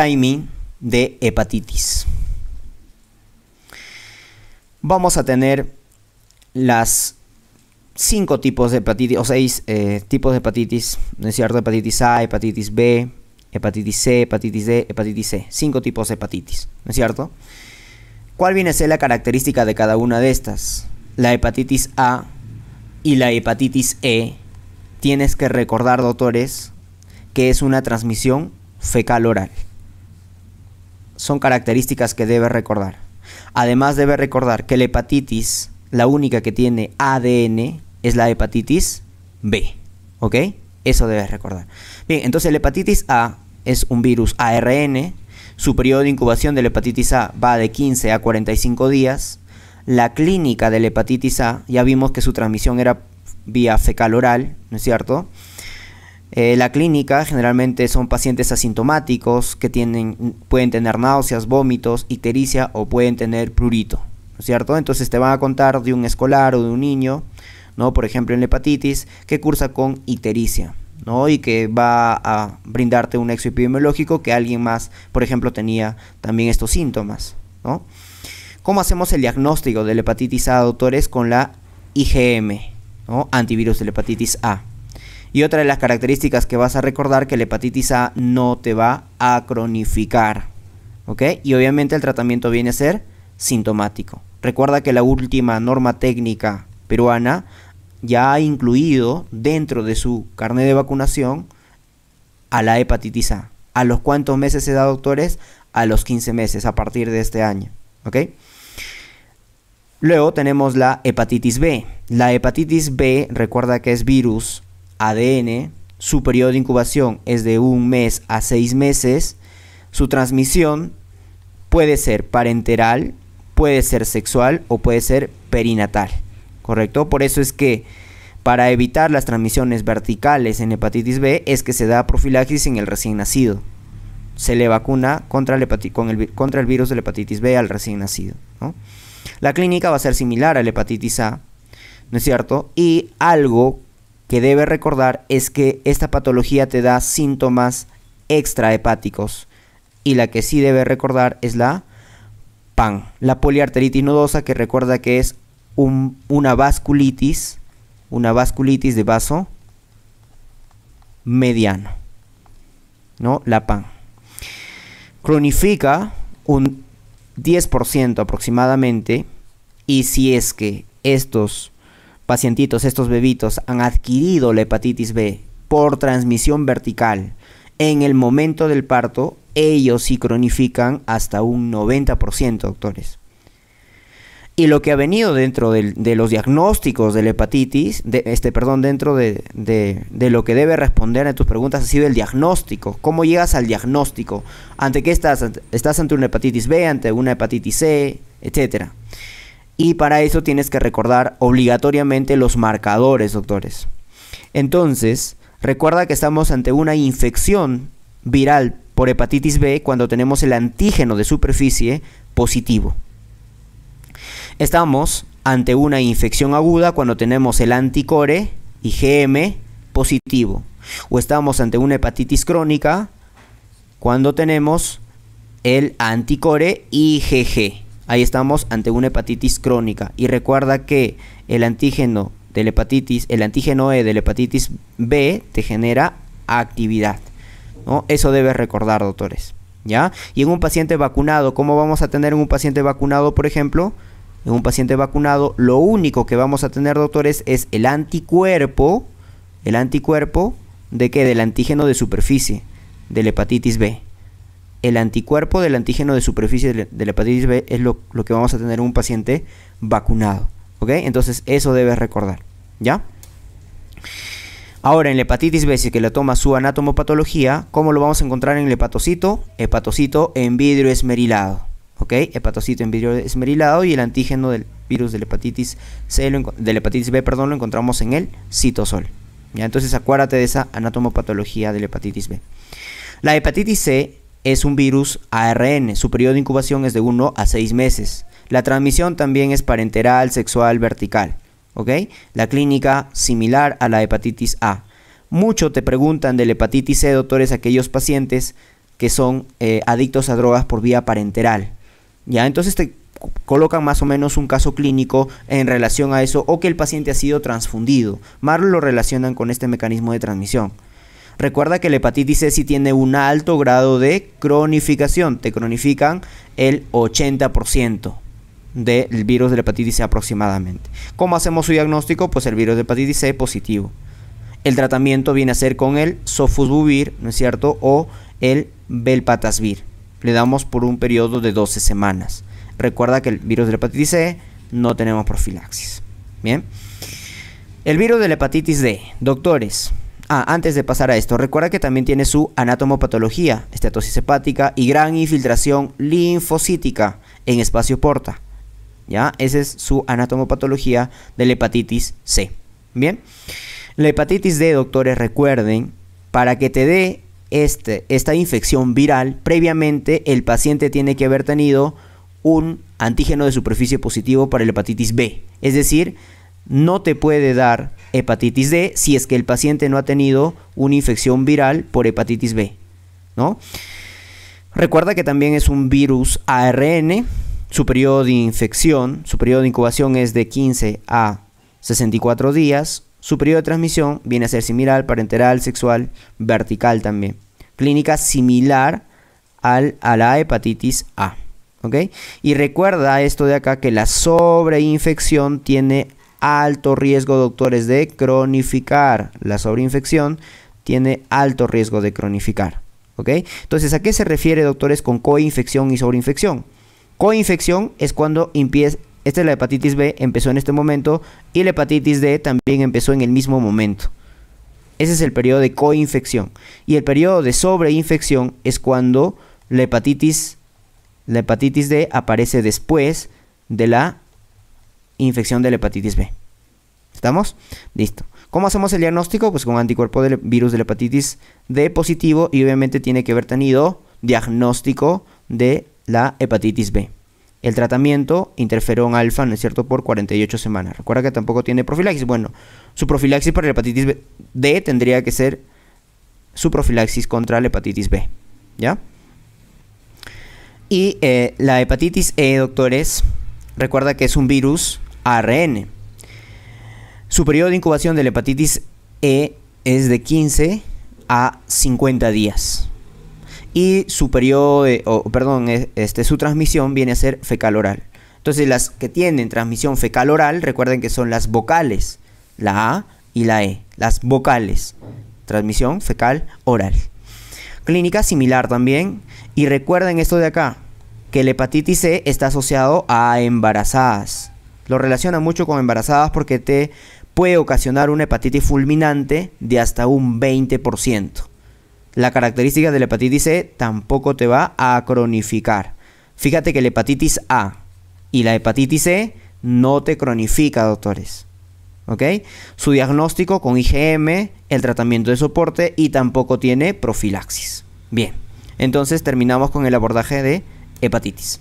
priming de hepatitis. Vamos a tener las 5 tipos de hepatitis, o 6 tipos de hepatitis, ¿no es cierto? Hepatitis A, hepatitis B, hepatitis C, hepatitis D, hepatitis C. 5 tipos de hepatitis, ¿no es cierto? ¿Cuál viene a ser la característica de cada una de estas? La hepatitis A y la hepatitis E, tienes que recordar, doctores, que es una transmisión fecal-oral. Son características que debes recordar. Además debes recordar que la hepatitis, la única que tiene ADN, es la hepatitis B. ¿Ok? Eso debes recordar. Bien, entonces la hepatitis A es un virus ARN. Su periodo de incubación de la hepatitis A va de 15 a 45 días. La clínica de la hepatitis A, ya vimos que su transmisión era vía fecal-oral, ¿no es cierto? La clínica generalmente son pacientes asintomáticos que pueden tener náuseas, vómitos, ictericia o pueden tener prurito, ¿no es cierto? Entonces te van a contar de un escolar o de un niño, ¿no? Por ejemplo en la hepatitis, que cursa con ictericia, ¿no? Y que va a brindarte un nexo epidemiológico que alguien más, por ejemplo, tenía también estos síntomas, ¿no? ¿Cómo hacemos el diagnóstico de la hepatitis A, doctores? Con la IgM, ¿no? Antivirus de la hepatitis A. Y otra de las características que vas a recordar, que la hepatitis A no te va a cronificar, ¿ok? Y obviamente el tratamiento viene a ser sintomático. Recuerda que la última norma técnica peruana ya ha incluido dentro de su carnet de vacunación a la hepatitis A. ¿A los cuántos meses se da, doctores? A los 15 meses, a partir de este año, ¿ok? Luego tenemos la hepatitis B. La hepatitis B, recuerda que es virus ADN, su periodo de incubación es de 1 mes a 6 meses, su transmisión puede ser parenteral, puede ser sexual o puede ser perinatal, ¿correcto? Por eso es que para evitar las transmisiones verticales en hepatitis B es que se da profilaxis en el recién nacido. Se le vacuna contra el virus de la hepatitis B al recién nacido, ¿no? La clínica va a ser similar a la hepatitis A, ¿no es cierto? Y algo que debe recordar es que esta patología te da síntomas extrahepáticos, y la que sí debe recordar es la PAN, la poliarteritis nodosa, que recuerda que es una vasculitis de vaso mediano, ¿no? La PAN cronifica un 10% aproximadamente, y si es que estos pacientitos, estos bebitos, han adquirido la hepatitis B por transmisión vertical en el momento del parto, ellos sí cronifican hasta un 90%, doctores. Y lo que ha venido dentro de los diagnósticos de la hepatitis, dentro de lo que debe responder a tus preguntas, ha sido el diagnóstico. ¿Cómo llegas al diagnóstico? ¿Ante qué estás? ¿Estás ante una hepatitis B, ante una hepatitis C, etcétera? Y para eso tienes que recordar obligatoriamente los marcadores, doctores. Entonces, recuerda que estamos ante una infección viral por hepatitis B cuando tenemos el antígeno de superficie positivo. Estamos ante una infección aguda cuando tenemos el anticore IgM positivo. O estamos ante una hepatitis crónica cuando tenemos el anticore IgG. Ahí estamos ante una hepatitis crónica. Y recuerda que el antígeno de la hepatitis, el antígeno E de la hepatitis B te genera actividad, ¿no? Eso debes recordar, doctores, ¿ya? Y en un paciente vacunado, ¿cómo vamos a tener en un paciente vacunado, por ejemplo? En un paciente vacunado, lo único que vamos a tener, doctores, es el anticuerpo ¿de qué? Del antígeno de superficie de la hepatitis B. El anticuerpo del antígeno de superficie de la hepatitis B es lo que vamos a tener en un paciente vacunado, ¿ok? Entonces eso debes recordar, ¿ya? Ahora en la hepatitis B, si que le toma su anatomopatología, ¿cómo lo vamos a encontrar en el hepatocito? Hepatocito en vidrio esmerilado, ¿ok? Hepatocito en vidrio esmerilado, y el antígeno del virus de la hepatitis B, lo encontramos en el citosol, ¿ya? Entonces acuérdate de esa anatomopatología de la hepatitis B. La hepatitis C es un virus ARN, su periodo de incubación es de 1 a 6 meses. La transmisión también es parenteral, sexual, vertical, ¿ok? La clínica similar a la hepatitis A. Mucho te preguntan de la hepatitis C, doctores, aquellos pacientes que son adictos a drogas por vía parenteral. ¿Ya? Entonces te colocan más o menos un caso clínico en relación a eso, o que el paciente ha sido transfundido. Más lo relacionan con este mecanismo de transmisión. Recuerda que la hepatitis C sí tiene un alto grado de cronificación. Te cronifican el 80% del virus de la hepatitis C aproximadamente. ¿Cómo hacemos su diagnóstico? Pues el virus de hepatitis C positivo. El tratamiento viene a ser con el sofosbuvir, ¿no es cierto? O el velpatasvir. Le damos por un periodo de 12 semanas. Recuerda que el virus de la hepatitis C no tenemos profilaxis. Bien. El virus de la hepatitis D, doctores. Antes de pasar a esto, recuerda que también tiene su anatomopatología, esteatosis hepática y gran infiltración linfocítica en espacio porta. ¿Ya? Esa es su anatomopatología de la hepatitis C. Bien. La hepatitis D, doctores, recuerden, para que te dé esta infección viral, previamente el paciente tiene que haber tenido un antígeno de superficie positivo para la hepatitis B. Es decir, no te puede dar hepatitis D si es que el paciente no ha tenido una infección viral por hepatitis B, ¿no? Recuerda que también es un virus ARN. Su periodo de infección, su periodo de incubación es de 15 a 64 días. Su periodo de transmisión viene a ser similar, parenteral, sexual, vertical también. Clínica similar a la hepatitis A. ¿Ok? Y recuerda esto de acá, que la sobreinfección tiene alto riesgo, doctores, de cronificar. La sobreinfección tiene alto riesgo de cronificar. ¿Ok? Entonces, ¿a qué se refiere, doctores, con coinfección y sobreinfección? Coinfección es cuando empieza. Esta es la hepatitis B, empezó en este momento, y la hepatitis D también empezó en el mismo momento. Ese es el periodo de coinfección. Y el periodo de sobreinfección es cuando la hepatitis D aparece después de la infección de la hepatitis B. ¿Estamos? Listo. ¿Cómo hacemos el diagnóstico? Pues con anticuerpo del virus de la hepatitis D positivo, y obviamente tiene que haber tenido diagnóstico de la hepatitis B. El tratamiento, interferón alfa, ¿no es cierto?, por 48 semanas. Recuerda que tampoco tiene profilaxis. Bueno, su profilaxis para la hepatitis D tendría que ser su profilaxis contra la hepatitis B. ¿Ya? Y la hepatitis E, doctores, recuerda que es un virus ARN. Su periodo de incubación de la hepatitis E es de 15 a 50 días. Y su periodo, su transmisión viene a ser fecal oral. Entonces, las que tienen transmisión fecal oral, recuerden que son las vocales, la A y la E. Las vocales, transmisión fecal oral. Clínica similar también. Y recuerden esto de acá, que la hepatitis C está asociado a embarazadas. Lo relaciona mucho con embarazadas porque te puede ocasionar una hepatitis fulminante de hasta un 20%. La característica de la hepatitis C tampoco te va a cronificar. Fíjate que la hepatitis A y la hepatitis C no te cronifica, doctores. ¿Ok? Su diagnóstico con IgM, el tratamiento de soporte, y tampoco tiene profilaxis. Bien, entonces terminamos con el abordaje de hepatitis.